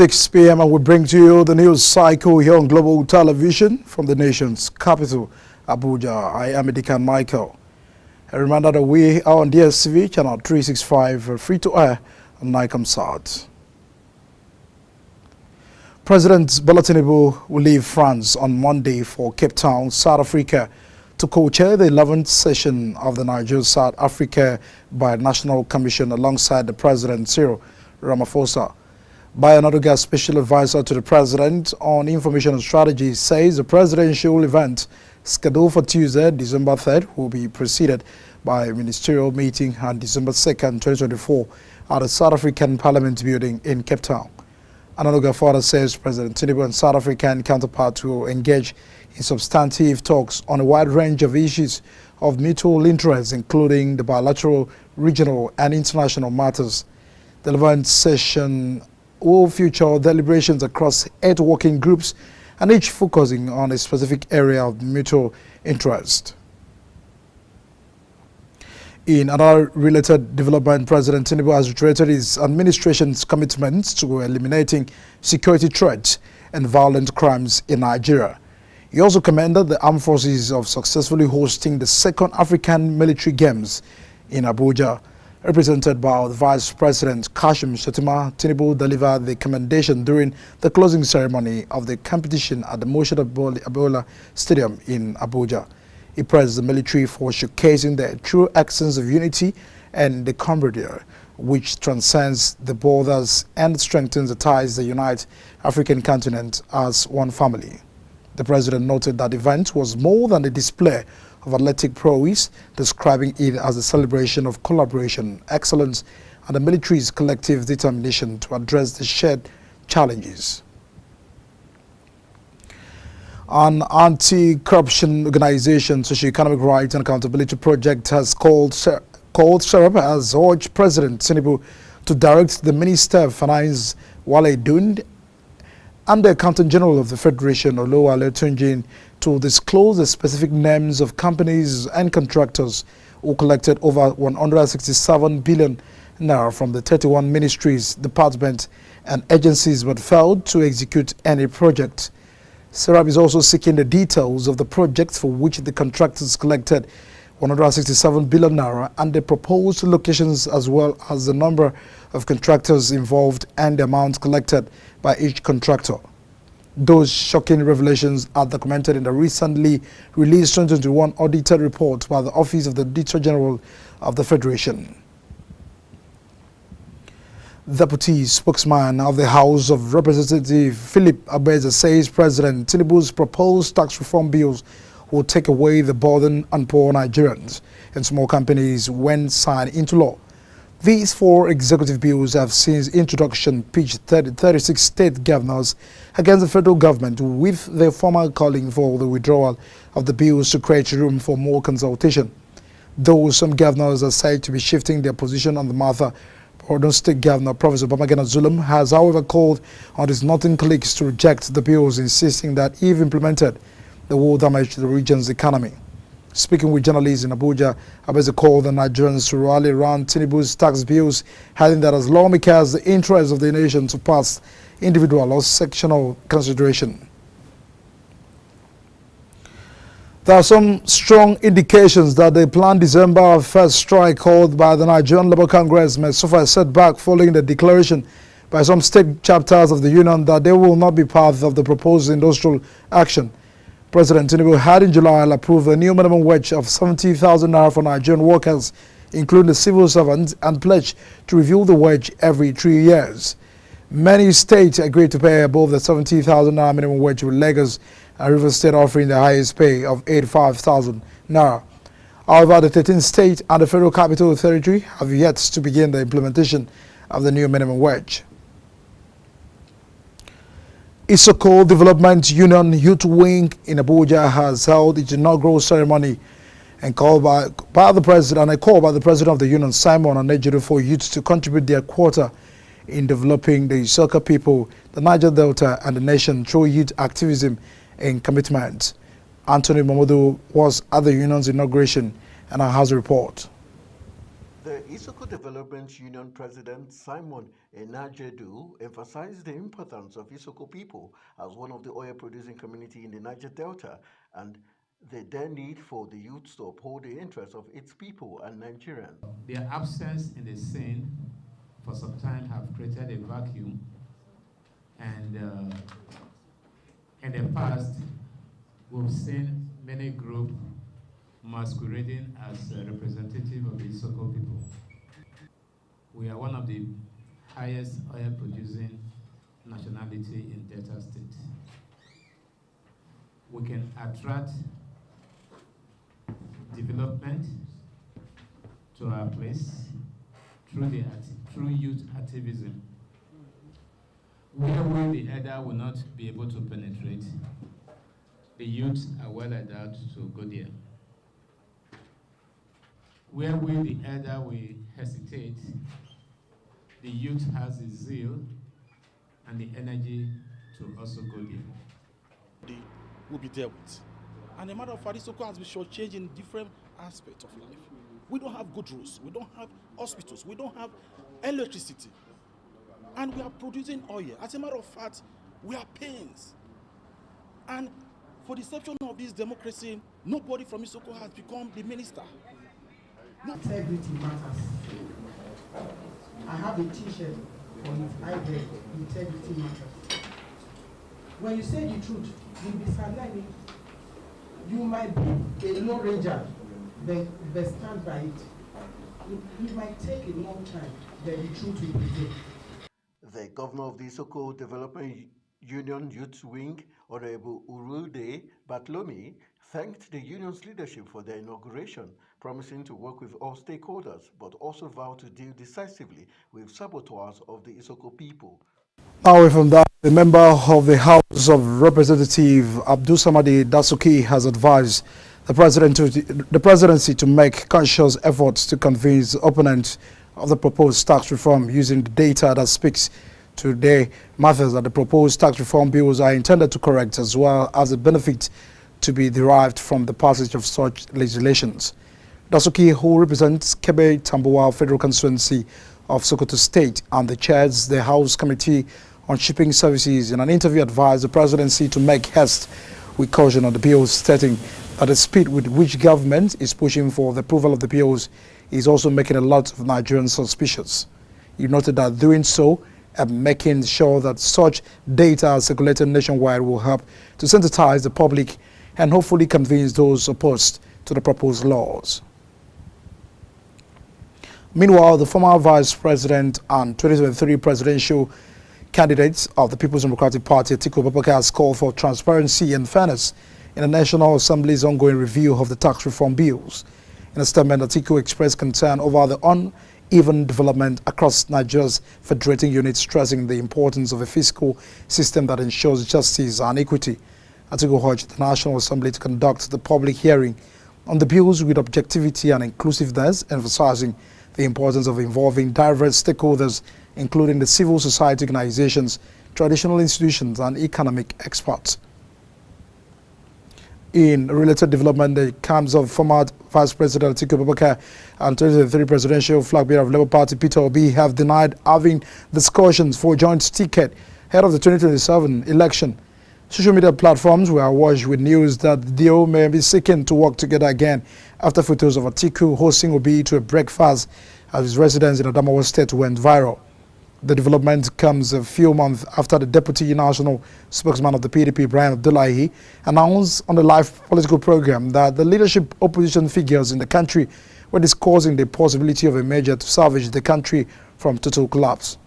6 p.m. and we bring to you the news cycle here on Global Television from the nation's capital, Abuja. I am Edikan Michael. A reminder that we are on DSTV channel 365, free to air on Nicomsat. President Bola Tinubu will leave France on Monday for Cape Town, South Africa, to co-chair the 11th session of the Nigeria-South Africa Binational Commission alongside the President Cyril Ramaphosa. Bayo Onanuga, special advisor to the president on information and strategy, says the presidential event scheduled for Tuesday, December 3rd, will be preceded by a ministerial meeting on December 2nd, 2024 at the South African Parliament building in Cape Town. Onanuga further says President Tinubu and South African counterparts will engage in substantive talks on a wide range of issues of mutual interest, including the bilateral, regional and international matters. The 11th session will feature deliberations across 8 working groups and each focusing on a specific area of mutual interest. In another related development, President Tinubu has reiterated his administration's commitment to eliminating security threats and violent crimes in Nigeria. He also commended the armed forces of successfully hosting the 2nd African Military Games in Abuja. Represented by the Vice President Kashim Shettima, Tinubu delivered the commendation during the closing ceremony of the competition at the Moshad Abiola Stadium in Abuja. He praised the military for showcasing the true essence of unity and the camaraderie, which transcends the borders and strengthens the ties that unite African continent as one family. The president noted that the event was more than a display of athletic prowess, describing it as a celebration of collaboration, excellence, and the military's collective determination to address the shared challenges. An anti-corruption organization, Socio-Economic Rights and Accountability Project, has called SERAP has urged President Tinubu to direct the Minister of Finance, Wale Dund, and the Accountant General of the Federation, Oluwale Tunjin, to disclose the specific names of companies and contractors who collected over 167 billion naira from the 31 ministries, departments, and agencies but failed to execute any project. SERAP is also seeking the details of the projects for which the contractors collected 167 billion naira and the proposed locations, as well as the number of contractors involved and the amount collected by each contractor. Those shocking revelations are documented in the recently released 2021 audited report by the Office of the Auditor General of the Federation. Deputy spokesman of the House of Representatives, Philip Abeza, says President Tinubu's proposed tax reform bills will take away the burden on poor Nigerians and small companies when signed into law. These 4 executive bills have since introduction pitched 36 state governors against the federal government, with their former calling for the withdrawal of the bills to create room for more consultation. Though some governors are said to be shifting their position on the matter, Borno State Governor Professor Babagana Zulum has, however, called on his northern colleagues to reject the bills, insisting that if implemented, they will damage the region's economy. Speaking with journalists in Abuja, Abeza called on Nigerians to rally around Tinubu's tax bills, adding that as lawmakers, the interest of the nation to pass individual or sectional consideration. There are some strong indications that the planned December 1st strike called by the Nigerian Labour Congress may suffer a setback following the declaration by some state chapters of the union that they will not be part of the proposed industrial action. President Tinubu had in July approved a new minimum wage of 70,000 naira for Nigerian workers, including the civil servants, and pledged to review the wage every 3 years. Many states agreed to pay above the 70,000 naira minimum wage, with Lagos and Rivers State offering the highest pay of 85,000 naira. However, the 13th state and the Federal Capital Territory have yet to begin the implementation of the new minimum wage. Isoko Development Union Youth Wing in Abuja has held its inaugural ceremony and called by the president of the union, Simon Anejedu, for youth to contribute their quota in developing the Isoko people, the Niger Delta, and the nation through youth activism and commitment. Anthony Mamodu was at the union's inauguration and has a report. The Isoko Development Union President Simon Enajedu emphasized the importance of Isoko people as one of the oil-producing community in the Niger Delta and their need for the youth to uphold the interests of its people and Nigerians. Their absence in the scene for some time have created a vacuum, and in the past we've seen many groups masquerading as representative of the Isoko people. We are one of the highest oil producing nationality in Delta State. We can attract development to our place through youth activism. Where we, the elder, will not be able to penetrate, the youth are well endowed to go there. Where we, the elder, will hesitate, the youth has the zeal and the energy to also go there. They will be dealt with. And a matter of fact, Isoko has been shortchanged in different aspects of life. We don't have good roads, we don't have hospitals, we don't have electricity. And we are producing oil. As a matter of fact, we are pains. And for the exception of this democracy, nobody from Isoko has become the minister. No. Integrity matters. I have a t-shirt on it. I read integrity matters. When you say the truth, you'll be sidelined. You might be a low ranger, but stand by it. It might take a long time, but the truth will prevail. The governor of the Isoko Development Union Youth Wing, Honorable Urude Batlomi, thanked the union's leadership for their inauguration, promising to work with all stakeholders, but also vowed to deal decisively with saboteurs of the Isoko people. Away from that, the member of the House of Representatives, Abdul Samadi Dasuki, has advised the presidency to make conscious efforts to convince opponents of the proposed tax reform using the data that speaks to the matters that the proposed tax reform bills are intended to correct, as well as the benefit to be derived from the passage of such legislations. Dasuki, who represents Kebe Tambuwal Federal Constituency of Sokoto State and the chairs the House Committee on Shipping Services, in an interview advised the presidency to make haste with caution on the bills, stating that the speed with which government is pushing for the approval of the bills is also making a lot of Nigerians suspicious. He noted that doing so and making sure that such data are circulated nationwide will help to sensitize the public and hopefully convince those opposed to the proposed laws. Meanwhile, the former Vice President and 2023 presidential candidate of the People's Democratic Party, Atiku Abubakar, has called for transparency and fairness in the National Assembly's ongoing review of the tax reform bills. In a statement, Atiku expressed concern over the uneven development across Nigeria's federating units, stressing the importance of a fiscal system that ensures justice and equity. Atiku urged the National Assembly to conduct the public hearing on the bills with objectivity and inclusiveness, emphasizing the importance of involving diverse stakeholders, including the civil society organizations, traditional institutions, and economic experts. In related development, the camps of former Vice President Atiku Abubakar and 2023 presidential flag bearer of Labour Party Peter Obi have denied having discussions for a joint ticket ahead of the 2027 election. Social media platforms were awash with news that the duo may be seeking to work together again after photos of Atiku hosting Obi to a breakfast at his residence in Adamawa State went viral. The development comes a few months after the deputy national spokesman of the PDP, Ibrahim Abdullahi, announced on the live political program that the leadership opposition figures in the country were discussing the possibility of a measure to salvage the country from total collapse.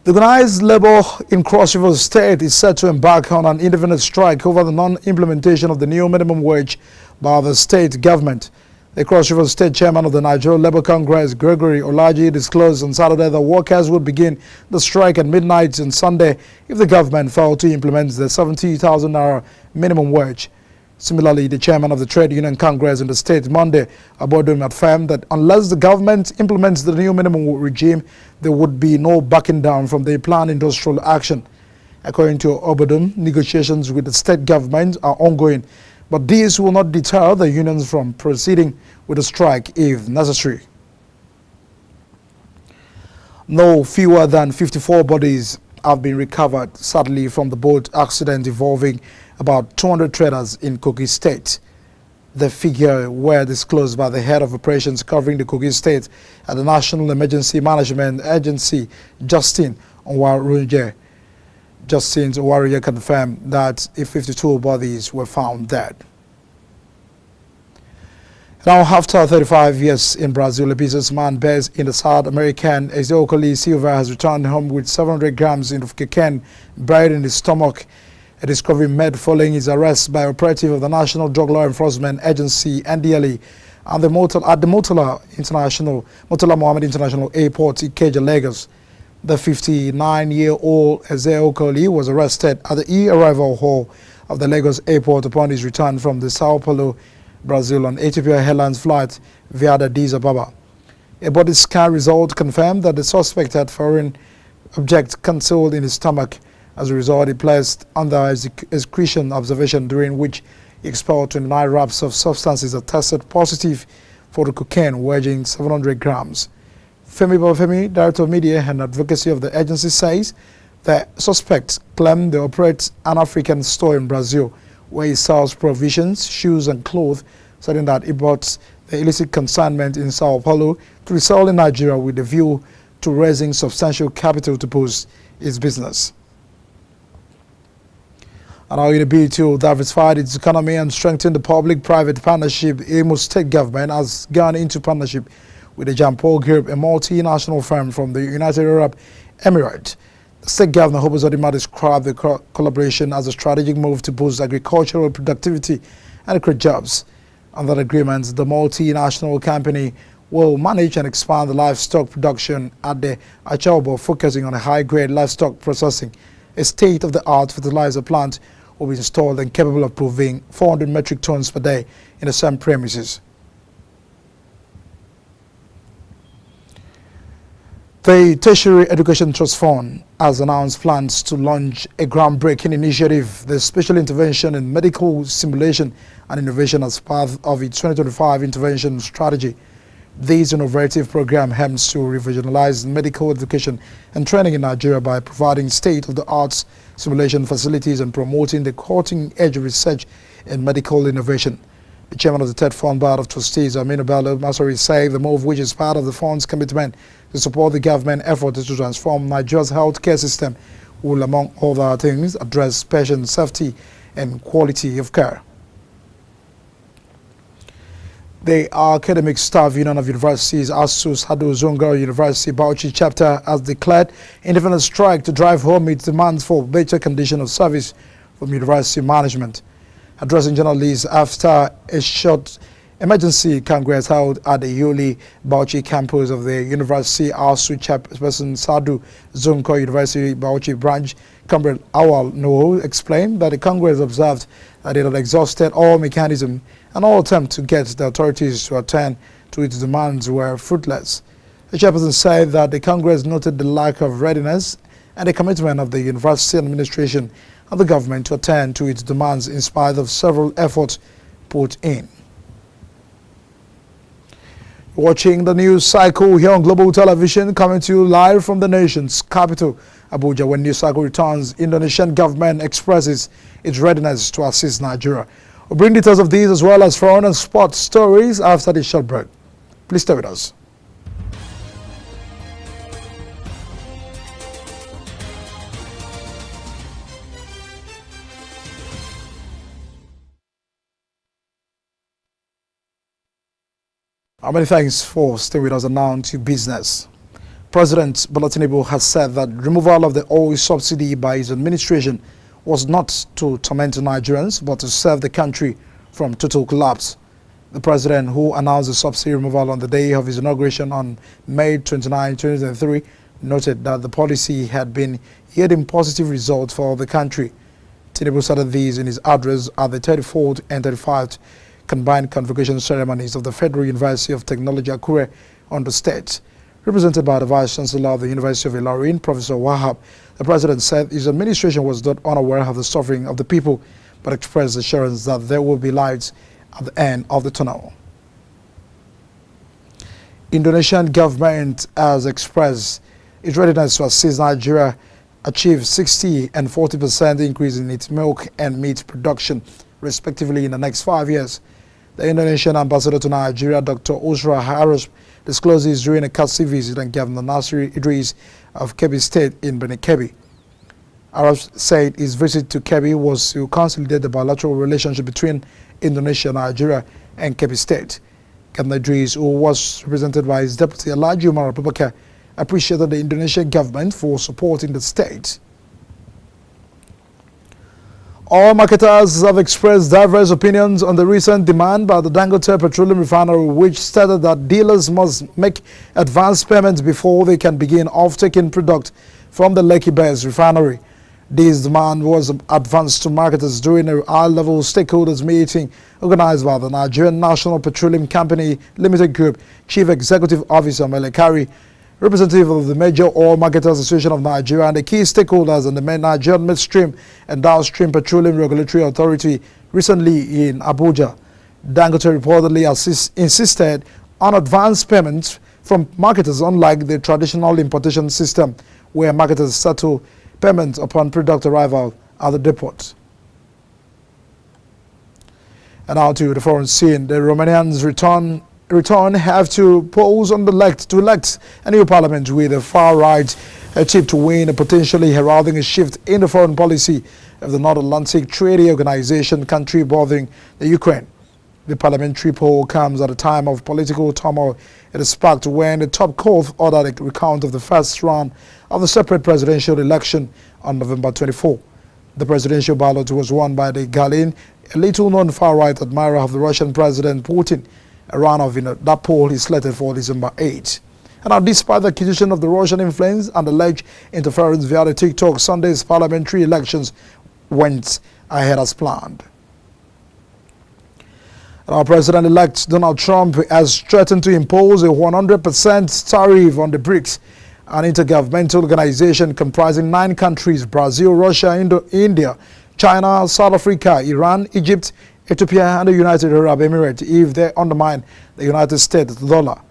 The organized labor in Cross River State is set to embark on an indefinite strike over the non-implementation of the new minimum wage by the state government. The Cross River State chairman of the Nigeria Labour Congress, Gregory Olaji, disclosed on Saturday that workers would begin the strike at midnight on Sunday if the government failed to implement the 70,000 naira minimum wage. Similarly, the chairman of the Trade Union Congress in the state, Monday, Abodum, affirmed that unless the government implements the new minimum regime, there would be no backing down from the planned industrial action. According to Abodum, negotiations with the state government are ongoing, But this will not deter the unions from proceeding with a strike if necessary. No fewer than 54 bodies have been recovered, sadly, from the boat accident involving about 200 traders in Kogi State. The figure were disclosed by the head of operations covering the Kogi State at the National Emergency Management Agency, Justin Owaruje. Justin Owaruje confirmed that 52 bodies were found dead. Now, after 35 years in Brazil, a businessman based in the South American Ezeocoli Silva has returned home with 700 grams of cocaine buried in his stomach. A discovery made following his arrest by operative of the National Drug Law Enforcement Agency (NDLE) at the Murtala Mohammed International Airport, Ikeja, Lagos. The 59-year-old Ezeocoli was arrested at the e-arrival hall of the Lagos Airport upon his return from the Sao Paulo, Brazil on Ethiopia Airlines flight via the Addis Ababa. A body scan result confirmed that the suspect had foreign object concealed in his stomach. As a result, he placed under excretion observation, during which he expelled 29 wraps of substances that tested positive for the cocaine, weighing 700 grams. Femi Babafemi, Director of Media and Advocacy of the agency, says the suspect claimed they operate an African store in Brazil where he sells provisions, shoes and clothes, saying that he bought the illicit consignment in Sao Paulo to resell in Nigeria with a view to raising substantial capital to boost his business. And our bid to diversify its economy and strengthen the public-private partnership, Imo State government has gone into partnership with the Jampol Group, a multinational firm from the United Arab Emirates. The State Governor Hope Uzodinma described the collaboration as a strategic move to boost agricultural productivity and create jobs. Under the agreement, the multinational company will manage and expand the livestock production at the Achaobo, focusing on a high-grade livestock processing. A state-of-the-art fertilizer plant will be installed and capable of proving 400 metric tons per day in the same premises. The Tertiary Education Trust Fund has announced plans to launch a groundbreaking initiative, the Special Intervention in Medical Simulation and Innovation, as part of its 2025 intervention strategy. This innovative program aims to revitalize medical education and training in Nigeria by providing state-of-the-art simulation facilities and promoting the cutting-edge research in medical innovation. The chairman of the Third Fund Board of Trustees, Aminu Bello Masari, said the move, which is part of the fund's commitment to support the government effort to transform Nigeria's healthcare system, will, among other things, address patient safety and quality of care. The Academic Staff Union of Universities, ASU Sadu Zunga University Bauchi chapter, has declared independent strike to drive home its demands for better condition of service from university management. Addressing journalists after a short emergency congress held at the Yuli Bauchi campus of the University, ASU chairperson Sadu Zunko University Bauchi branch, Comrade Awal Noho, explained that the congress observed that it had exhausted all mechanisms and all attempts to get the authorities to attend to its demands were fruitless. The chairperson said that the congress noted the lack of readiness and the commitment of the university administration and the government to attend to its demands in spite of several efforts put in. Watching the news cycle here on Global Television, coming to you live from the nation's capital, Abuja. When news cycle returns, Indonesian government expresses its readiness to assist Nigeria. We'll bring details of these as well as foreign and sports stories after this short break. Please stay with us. Many thanks for staying with us, and now to business. President Bola Tinubu has said that removal of the oil subsidy by his administration was not to torment Nigerians, but to save the country from total collapse. The president, who announced the subsidy removal on the day of his inauguration on May 29, 2023, noted that the policy had been yielding positive results for the country. Tinubu started these in his address at the 34th and 35th combined convocation ceremonies of the Federal University of Technology, Akure, on the state. Represented by the Vice Chancellor of the University of Ilorin, Professor Wahab, the president said his administration was not unaware of the suffering of the people, but expressed assurance that there will be lights at the end of the tunnel. Indonesian government has expressed its readiness to assist Nigeria achieve 60% and 40% increase in its milk and meat production, respectively, in the next 5 years. The Indonesian ambassador to Nigeria, Dr. Usra Harris, disclosed this during a courtesy visit and Governor Nasir Idris of Kebbi State in Benin Kebbi. Harris said his visit to Kebbi was to consolidate the bilateral relationship between Indonesia, Nigeria, and Kebbi State. Governor Idris, who was represented by his deputy Alhaji Umar Abubakar, appreciated the Indonesian government for supporting the state. Oil marketers have expressed diverse opinions on the recent demand by the Dangote Petroleum Refinery, which stated that dealers must make advance payments before they can begin off-taking product from the Lekki Base refinery. This demand was advanced to marketers during a high-level stakeholders meeting organized by the Nigerian National Petroleum Company Limited Group Chief Executive Officer Mele Kari, representative of the Major Oil Marketers Association of Nigeria, and the key stakeholders in the Nigerian Midstream and Downstream Petroleum Regulatory Authority recently in Abuja. Dangote reportedly insisted on advance payments from marketers, unlike the traditional importation system where marketers settle payments upon product arrival at the depot. And now to the foreign scene. The Romanians return have to pose on the to elect a new parliament with a far-right tip to win, a potentially heralding a shift in the foreign policy of the North Atlantic Treaty Organization country bordering the Ukraine. The parliamentary poll comes at a time of political turmoil. It is sparked when the top court ordered a recount of the first round of the separate presidential election on November 24. The presidential ballot was won by the Galin, a little-known far-right admirer of the Russian President Putin. A runoff in that poll is slated for December 8. And now, despite the accusation of the Russian influence and alleged interference via the TikTok, Sunday's parliamentary elections went ahead as planned. And our President-elect Donald Trump has threatened to impose a 100% tariff on the BRICS, an intergovernmental organization comprising 9 countries: Brazil, Russia, India, China, South Africa, Iran, Egypt, Ethiopia, and the United Arab Emirates, if they undermine the United States dollar.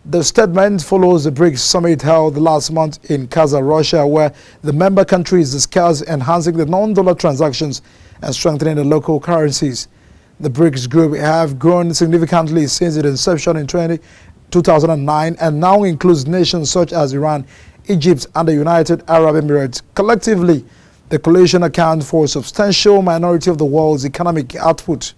The statement follows the BRICS summit held last month in Kazan, Russia, where the member countries discussed enhancing the non-dollar transactions and strengthening the local currencies. The BRICS group have grown significantly since its inception in 2009 and now includes nations such as Iran, Egypt, and the United Arab Emirates. Collectively, the coalition accounts for a substantial minority of the world's economic output.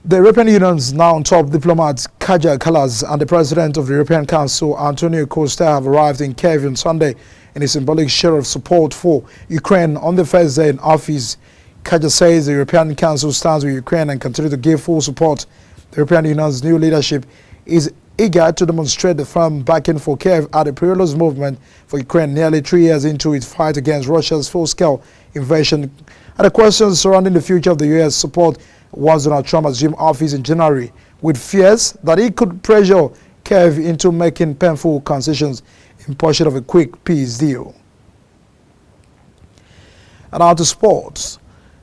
The European Union's now top diplomats Kaja Kallas and the President of the European Council Antonio Costa have arrived in Kiev on Sunday in a symbolic show of support for Ukraine on the first day in office. Kaja says the European Council stands with Ukraine and continues to give full support. The European Union's new leadership is eager to demonstrate the firm backing for Kiev at the perilous movement for Ukraine nearly 3 years into its fight against Russia's full-scale invasion. And the questions surrounding the future of the U.S. support once Donald Trump assumed office in January, with fears that he could pressure Kiev into making painful concessions in pursuit of a quick peace deal. And now to sports.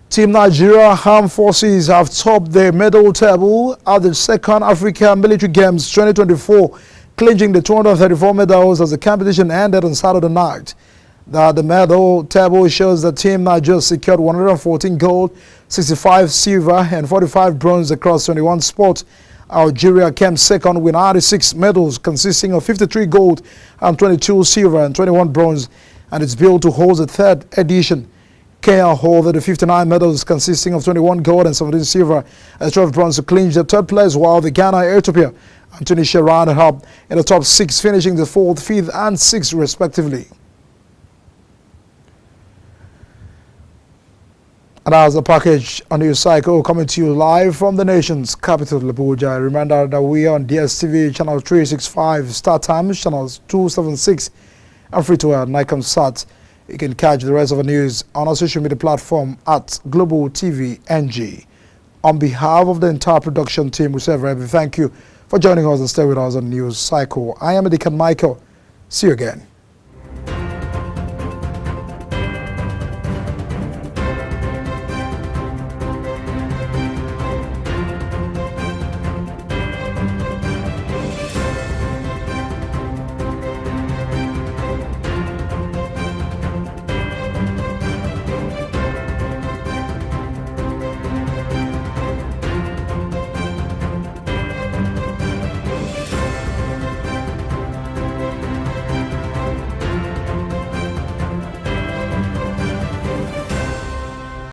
Team Nigeria Armed Forces have topped the medal table at the second African Military Games 2024, clinching the 234 medals as the competition ended on Saturday night. The medal table shows that Team Nigeria secured 114 gold, 65 silver, and 45 bronze across 21 sports. Algeria came second with 96 medals, consisting of 53 gold and 22 silver and 21 bronze, and it's built to host the third edition. Kenya holded the 59 medals, consisting of 21 gold and 17 silver and 12 bronze, to clinch the third place, while the Ghana, Ethiopia, and Tunisia rounded up in the top 6, finishing the 4th, 5th, and 6th respectively. And as a package on News Cycle coming to you live from the nation's capital, Abuja. Reminder that we are on DSTV channel 365, Star Times channels 276, and free to air Nicomsat. You can catch the rest of the news on our social media platform at Global TV NG. On behalf of the entire production team, we say very thank you for joining us and stay with us on News Cycle. I am Edikan Michael. See you again.